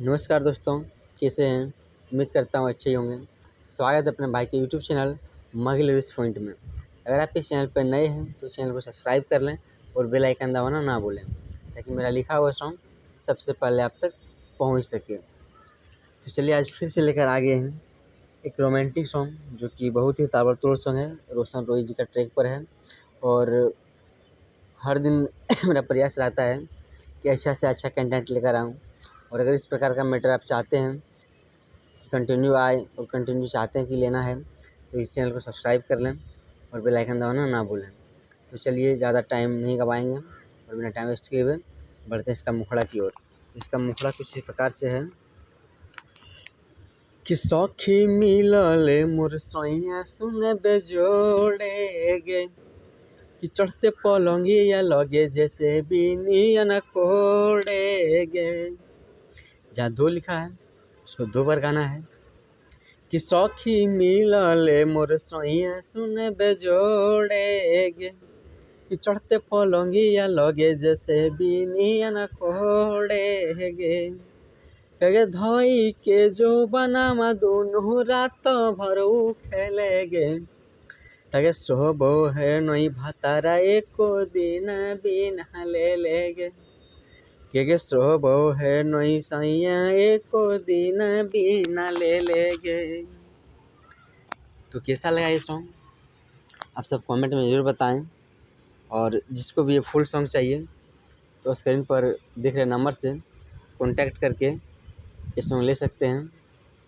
नमस्कार दोस्तों, कैसे हैं। उम्मीद करता हूँ अच्छे ही होंगे। स्वागत है अपने भाई के यूट्यूब चैनल महिल रिस पॉइंट में। अगर आप इस चैनल पर नए हैं तो चैनल को सब्सक्राइब कर लें और बेल आइकन दबाना ना भूलें, ताकि मेरा लिखा हुआ सॉन्ग सबसे पहले आप तक पहुँच सके। तो चलिए आज फिर से लेकर आ गए हैं एक रोमांटिक सॉन्ग, जो कि बहुत ही ताबड़तोड़ सॉन्ग है। रोशन रोही जी का ट्रैक पर है और हर दिन मेरा प्रयास रहता है कि अच्छा से अच्छा कंटेंट लेकर आऊँ। और अगर इस प्रकार का मैटर आप चाहते हैं कि कंटिन्यू आए और कंटिन्यू चाहते हैं कि लेना है, तो इस चैनल को सब्सक्राइब कर लें और बेल आइकन दबाना ना भूलें। तो चलिए ज़्यादा टाइम नहीं गवाएंगे और बिना टाइम वेस्ट किए हुए बढ़ते हैं इसका मुखड़ा की ओर। इसका मुखड़ा कुछ इस प्रकार से है कि सौखी मिलले मोर सैया सुने बेजोड़े गे, कि चढ़ते पलंगिया लगे जैसे बिनिया न कोड़े गे। जहाँ दो लिखा है उसको दो बार गाना है कि सौखी मिलले मोर सैया सुने बेजोड़े गे, कि चढ़ते पलंगिया लगे जैसे बिनिया न कोड़े गे। कगे धोई के जो बनामा दोनों रात भर खेले गे, तगे सोबो है नई भातारा एको दिन बिना ले लेगे, के सोबो है नई सैया एको दिन बिना ले लेगे। तो कैसा लगा ये सॉन्ग आप सब कमेंट में ज़रूर बताएं। और जिसको भी ये फुल सॉन्ग चाहिए तो स्क्रीन पर दिख रहे नंबर से कॉन्टैक्ट करके ये सॉन्ग ले सकते हैं।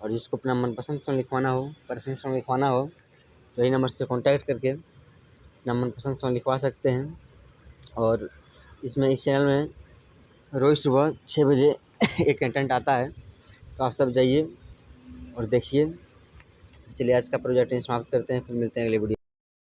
और जिसको अपना मनपसंद सॉन्ग लिखवाना हो, पर्सनल सॉन्ग लिखवाना हो, तो यही नंबर से कॉन्टैक्ट करके अपना मनपसंद सॉन्ग लिखवा सकते हैं। और इसमें इस चैनल में रोज़ सुबह 6 बजे एक कंटेंट आता है, तो आप सब जाइए और देखिए। चलिए आज का प्रोजेक्ट समाप्त करते हैं, फिर मिलते हैं अगले वीडियो।